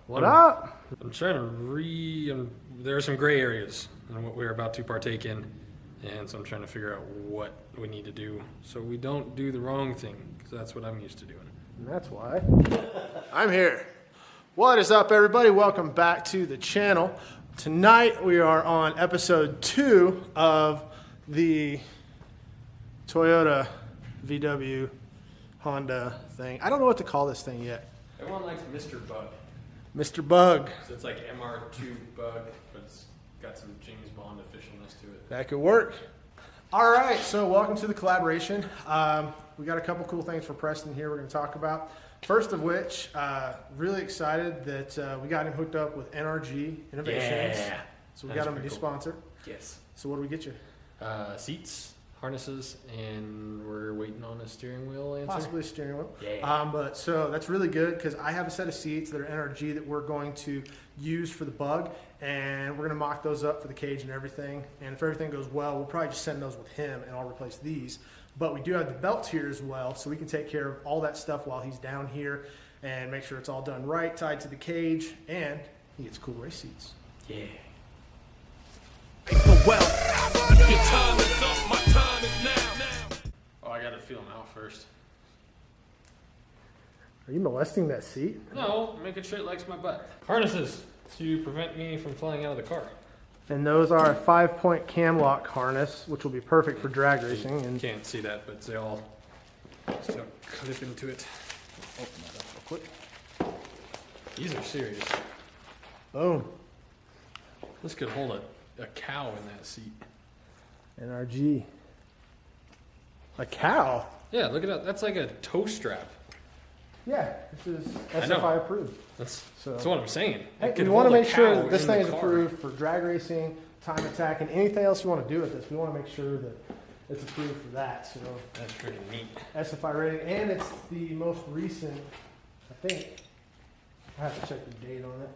What up? I'm trying to there are some gray areas in what we're about to partake in, and so I'm trying to figure out what we need to do so we don't do the wrong thing, because that's what I'm used to doing. And that's why I'm here. What is up, everybody? Welcome back to the channel. Tonight we are on episode 2 of the Toyota VW Honda thing. I don't know what to call this thing yet. Everyone likes Mr. Bug. Mr. Bug. So it's like MR2 Bug, but it's got some James Bond officialness to it. That could work. All right, so welcome to the collaboration. We got a couple cool things for Preston here we're going to talk about. First of which, really excited that we got him hooked up with NRG Innovations. Yeah. So we got him a new sponsor. Yes. So what do we get you? Seats, harnesses, and we're waiting on a steering wheel answer. Possibly a steering wheel. Yeah. But so that's really good because I have a set of seats that are NRG that we're going to use for the Bug, and we're going to mock those up for the cage and everything. And if everything goes well, we'll probably just send those with him and I'll replace these. But we do have the belts here as well, so we can take care of all that stuff while he's down here and make sure it's all done right, tied to the cage, and he gets cool race seats. Yeah. Well, your time is up, my time is now. Oh, I gotta feel them out first. Are you molesting that seat? No, making sure it likes my butt. Harnesses to prevent me from flying out of the car. And those are a 5-point cam lock harness, which will be perfect for drag racing. And Can't see that, but they all still clip into it. Open that up real quick. These are serious. boom, This could hold a cow in that seat. NRG. A cow? Yeah, look at that. That's like a toe strap. Yeah, this is I know. SFI approved. That's So- what I'm saying. Hey, It could we want to hold a make sure cow that this in thing the is car. approved for drag racing, time attack, and anything else you want to do with this. We want to make sure that it's approved for that. So That's pretty neat. SFI rating, and it's the most recent, I think. I have to check the date on it,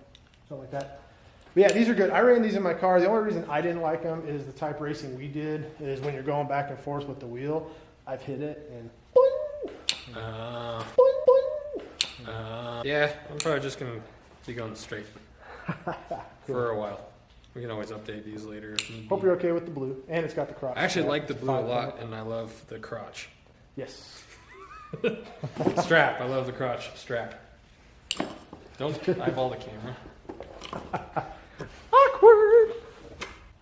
something like that. But yeah, these are good. I ran these in my car. The only reason I didn't like them is the type racing we did is when you're going back and forth with the wheel. I've hit it and boing, Uh, boing, boing. yeah, I'm probably just going to be going straight for a while. We can always update these later if need be. Hope you're okay with the blue, and it's got the crotch. I actually like the It's blue a 5 lot, point. and I love the crotch. Yes. Strap. I love the crotch strap. Don't eyeball the camera. Awkward.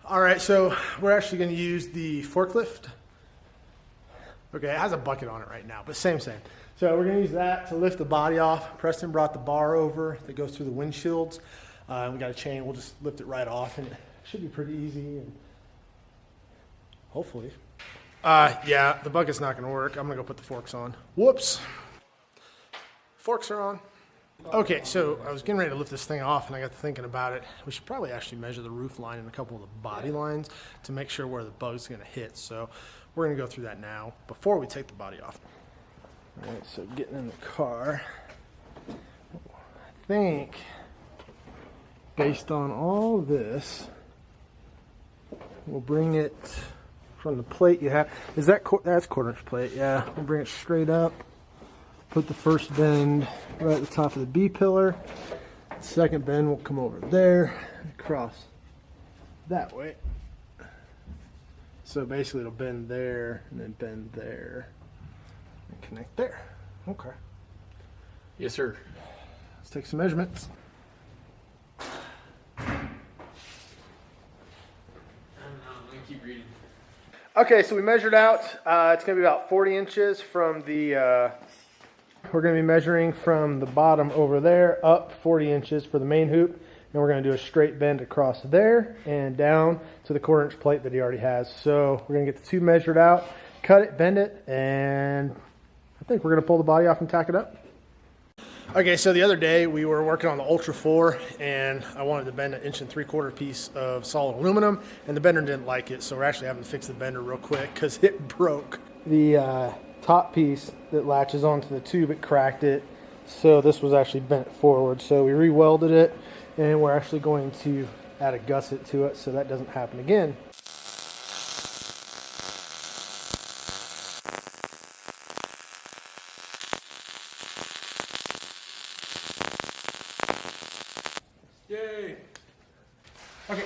All right, so we're actually going to use the forklift. Okay, it has a bucket on it right now, but same. So we're going to use that to lift the body off. Preston brought the bar over that goes through the windshields. We got a chain. We'll just lift it right off, and it should be pretty easy. And hopefully. Yeah, the bucket's not going to work. I'm going to go put the forks on. Whoops. Forks are on. Okay, so I was getting ready to lift this thing off, and I got to thinking about it. We should probably actually measure the roof line and a couple of the body lines to make sure where the bug's going to hit. So we're going to go through that now before we take the body off. All right, so getting in the car, I think based on all this, we'll bring it from the plate you have. Is that that's quarter-inch plate? Yeah, we'll bring it straight up. Put the first bend right at the top of the B pillar. The second bend will come over there, across that way. So basically it'll bend there and then bend there and connect there. Okay. Yes, sir. Let's take some measurements. Let me keep reading. Okay, so we measured out. It's going to be about 40 inches from the... We're going to be measuring from the bottom over there up 40 inches for the main hoop. And we're going to do a straight bend across there and down to the quarter-inch plate that he already has. So we're going to get the two measured out, cut it, bend it, and I think we're going to pull the body off and tack it up. Okay, so the other day we were working on the Ultra 4, and I wanted to bend an 1 3/4 piece of solid aluminum, and the bender didn't like it, so we're actually having to fix the bender real quick because it broke. The top piece that latches onto the tube, it cracked it, so this was actually bent forward. So we re-welded it, and we're actually going to add a gusset to it so that doesn't happen again.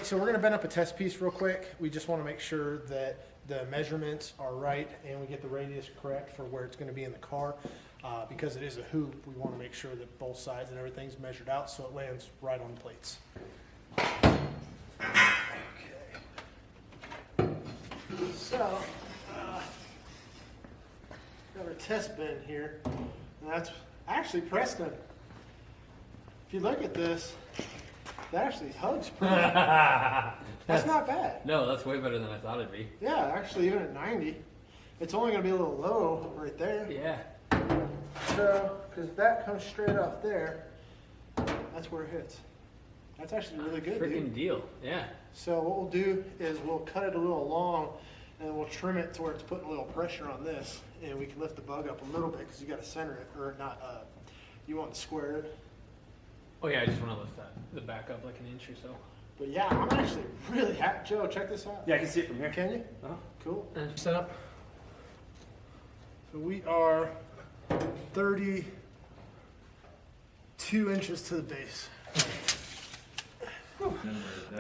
so we're gonna bend up a test piece real quick. We just wanna make sure that the measurements are right and we get the radius correct for where it's gonna be in the car. Because it is a hoop, we wanna make sure that both sides and everything's measured out so it lands right on the plates. Okay. So, got our test bend here. And that's actually, Preston, if you look at this, that actually hugs pretty well. That's not bad. No, that's way better than I thought it'd be. Yeah, actually, even at 90, it's only going to be a little low right there. Yeah. So, because that comes straight up there, that's where it hits. That's actually really good, Freaking dude. deal. Yeah. So what we'll do is we'll cut it a little long, and we'll trim it to where it's putting a little pressure on this, and we can lift the bug up a little bit because you got to center it, or not. You want to square it. Oh yeah, I just want to lift the back up like an inch or so. But yeah, I'm actually really happy. Joe, check this out. Yeah, I can see it from here. Can you? Uh-huh. Cool. Set up. So we are 32 inches to the base.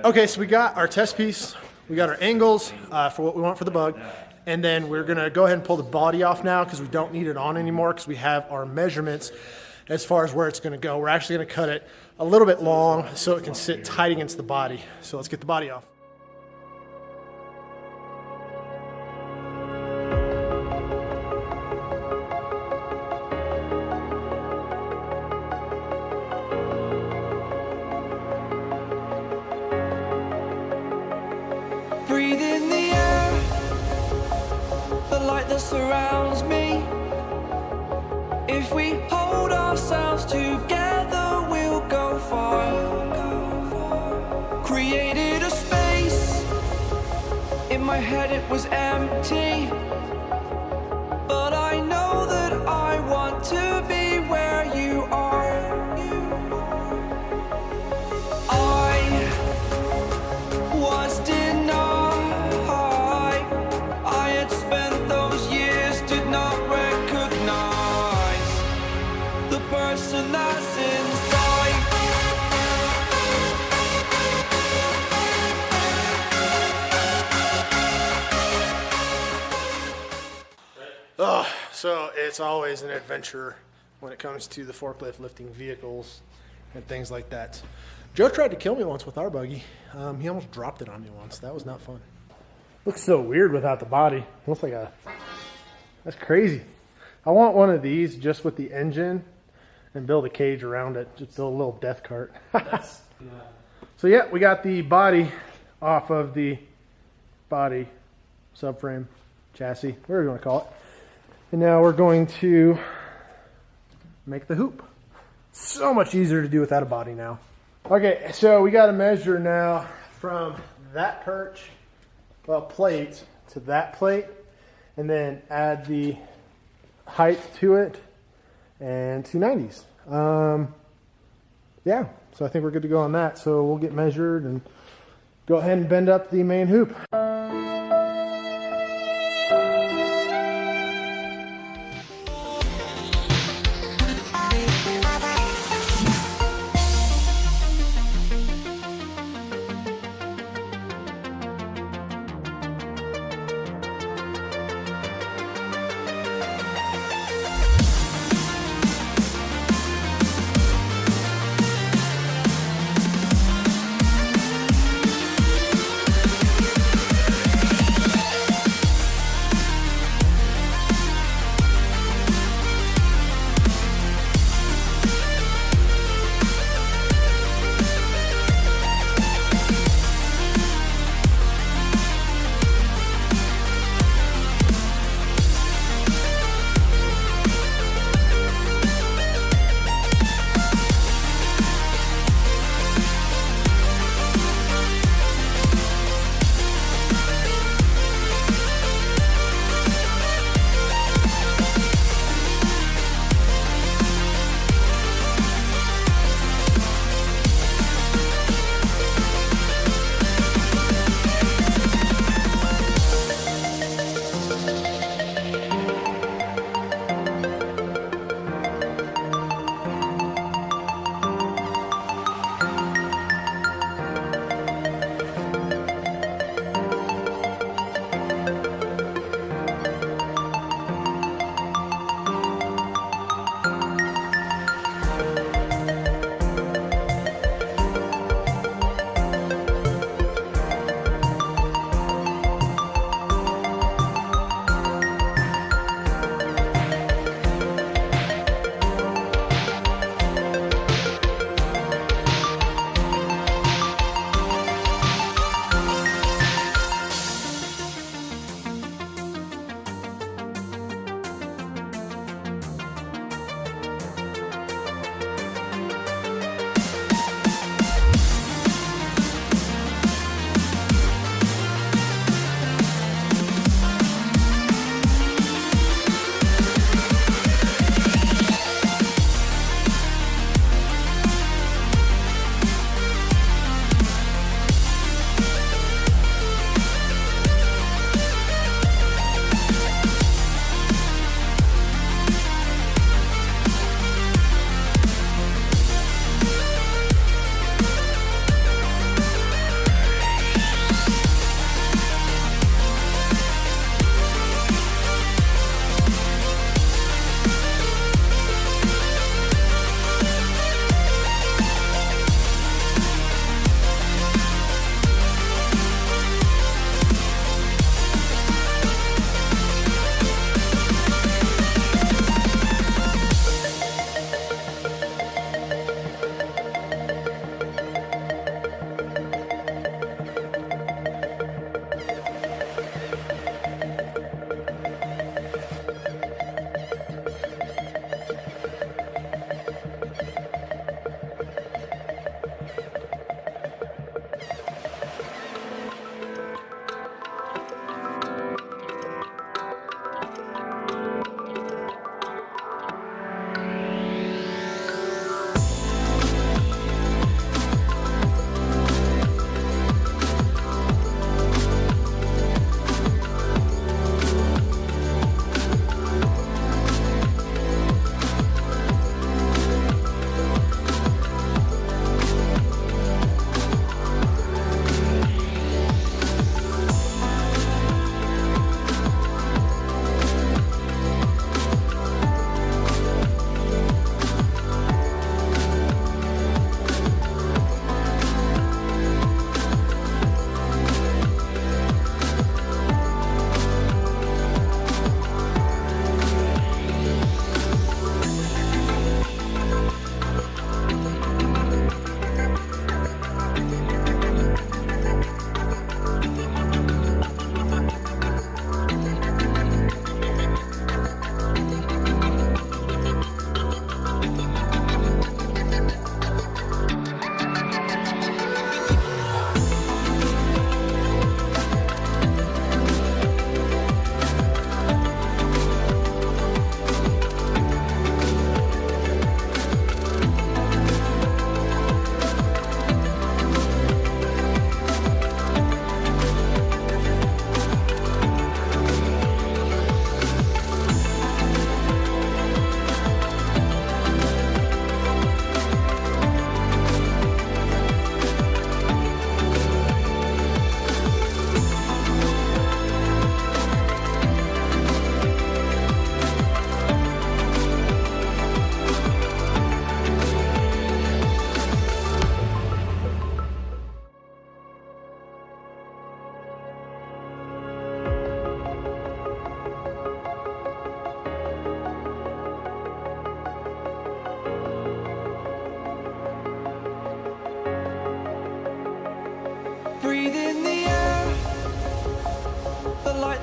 Okay, so we got our test piece. We got our angles for what we want for the bug. And then we're going to go ahead and pull the body off now because we don't need it on anymore because we have our measurements as far as where it's going to go. We're actually going to cut it a little bit long so it can sit tight against the body. So let's get the body off. Breathe in the air, the light that surrounds me. If we hold ourselves together, we'll go far. Created a space, in my head it was empty. But I know that I want to be where you are. I was denied. I had spent those years, did not recognize the person that's inside. So it's always an adventure when it comes to the forklift lifting vehicles and things like that. Joe tried to kill me once with our buggy. He almost dropped it on me once. That was not fun. Looks so weird without the body. Looks like that's crazy. I want one of these just with the engine and build a cage around it. Just build a little death cart. So yeah, we got the body off of the body subframe chassis, whatever you want to call it. And now we're going to make the hoop. So much easier to do without a body now. Okay, so we got to measure now from that perch, plate, to that plate, and then add the height to it and 290s. Yeah, so I think we're good to go on that. So we'll get measured and go ahead and bend up the main hoop.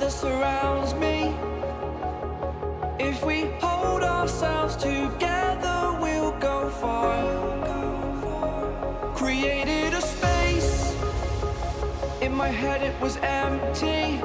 that surrounds me. If we hold ourselves together, we'll go far. Created a space. In my head it was empty,